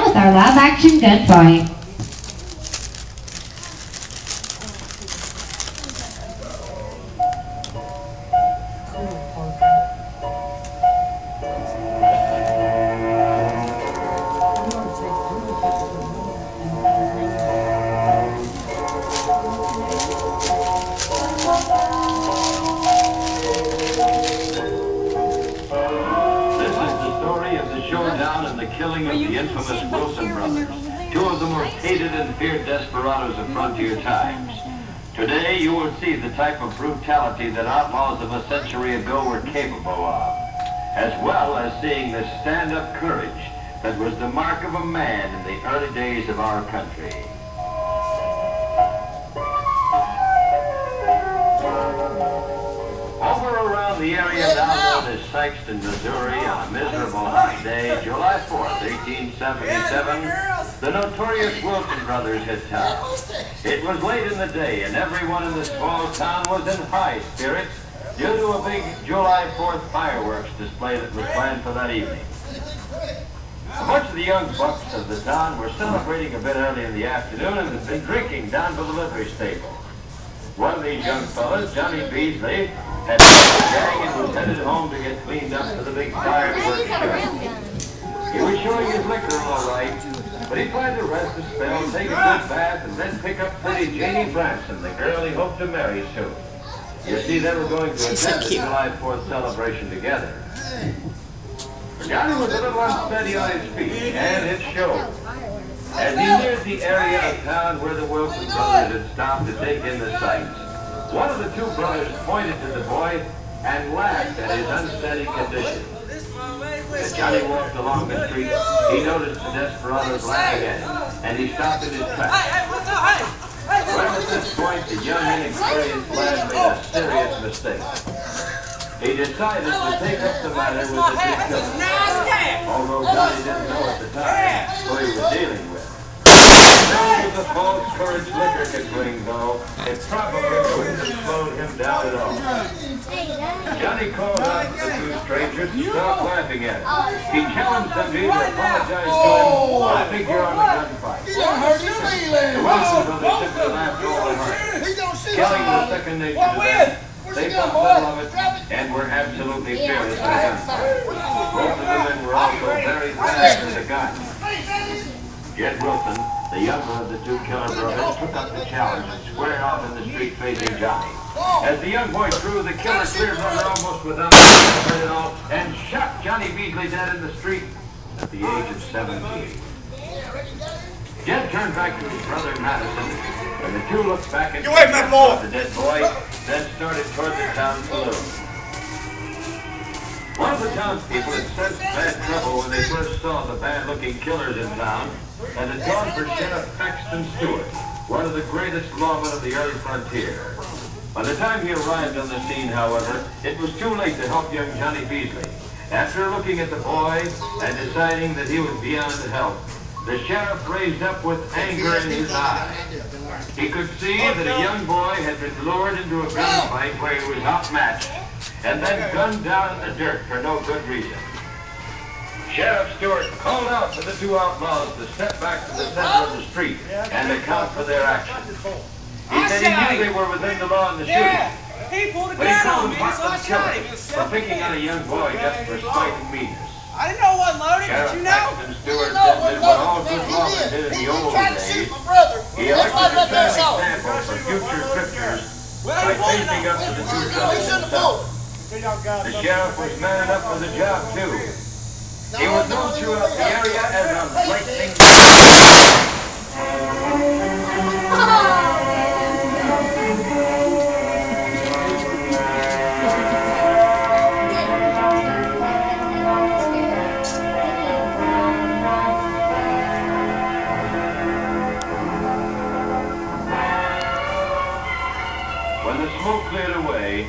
with our live-action gunfight. Killing of the infamous Wilson brothers, two of the most hated and feared desperados of frontier times. Today you will see the type of brutality that outlaws of a century ago were capable of, as well as seeing the stand-up courage that was the mark of a man in the early days of our country. Over around the area now known as Sykeston, Missouri, on a miserable hot day, July 4th, 1877, the notorious Wilson brothers hit town. It was late in the day, and everyone in the small town was in high spirits due to a big July 4th fireworks display that was planned for that evening. A bunch of the young bucks of the town were celebrating a bit early in the afternoon and had been drinking down to the livery stable. One of these young fellas, Johnny Beasley, had left the gang and was headed home to get cleaned up for the big fireworks show. He was showing his liquor all right, but he planned to rest a spell, take a good bath, and then pick up pretty Janie Branson, the girl he hoped to marry soon. You see, they were going to attend the July 4th celebration together. Johnny was a little unsteady on his feet, and it showed. As he neared the area of town where the Wilson brothers had stopped to take in the sights, one of the two brothers pointed to the boy and laughed at his unsteady condition. As Johnny walked along the street, he noticed the desperados laughing at him, and he stopped in his tracks. But at this point, the young, inexperienced lad made a serious mistake. He decided to take up the matter with the two killers, although Johnny didn't know at the time who he was dealing with. Knowing the false courage liquor could bring, though, it probably wouldn't have slowed him down at all. Johnny called out to the two strangers to stop laughing at him. He challenged them to either apologize to him or figure on the gunfight. The Wilson brothers simply laughed all the time. Killing was second nature to them. They thought little of it and were absolutely fearless in the gunfight. Both of the men were also very fast with the gun. Jed Wilson, the younger of the two killer brothers, took up the challenge and squared off in the street facing Johnny. As the young boy drew, the killer cleared runner almost without hurt at all and shot Johnny Beasley dead in the street at the age of 17. Jed turned back to his brother Madison, and the two looked back at the dead boy, then started toward the town saloon. One of the townspeople had sensed bad trouble when they first saw the bad-looking killers in town, and had gone for Sheriff Paxton Stewart, one of the greatest lawmen of the early frontier. By the time he arrived on the scene, however, it was too late to help young Johnny Beasley. After looking at the boy and deciding that he was beyond help, the sheriff raised up with anger in his eye. He could see that a young boy had been lured into a gunfight where he was outmatched, and then gunned down in the dirt for no good reason. Sheriff Stewart called out for the two outlaws to step back to the center of the street and account for their actions. He said he knew they were within the law in the shooting, but he called them heartless killers for picking on a young boy just for spite and meanness. I didn't know what loaded, Sheriff did you know? Paxton Stewart said that what all good lawmen did in the old days, he elected to set an example for future criminals by facing up to the two brothers himself. The sheriff was man enough for the job, too. He was known throughout the area as a lightning. When the smoke cleared away,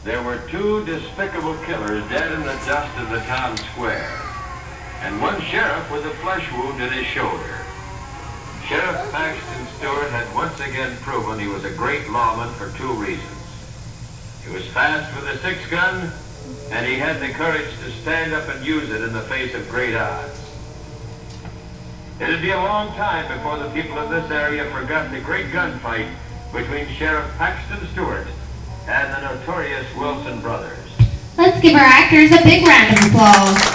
there were two despicable killers dead in the dust of the town square, and one sheriff with a flesh wound in his shoulder. Sheriff Paxton Stewart had once again proven he was a great lawman for two reasons. He was fast with a six-gun, and he had the courage to stand up and use it in the face of great odds. It'll be a long time before the people of this area forgot the great gunfight between Sheriff Paxton Stewart and the notorious Wilson brothers. Let's give our actors a big round of applause.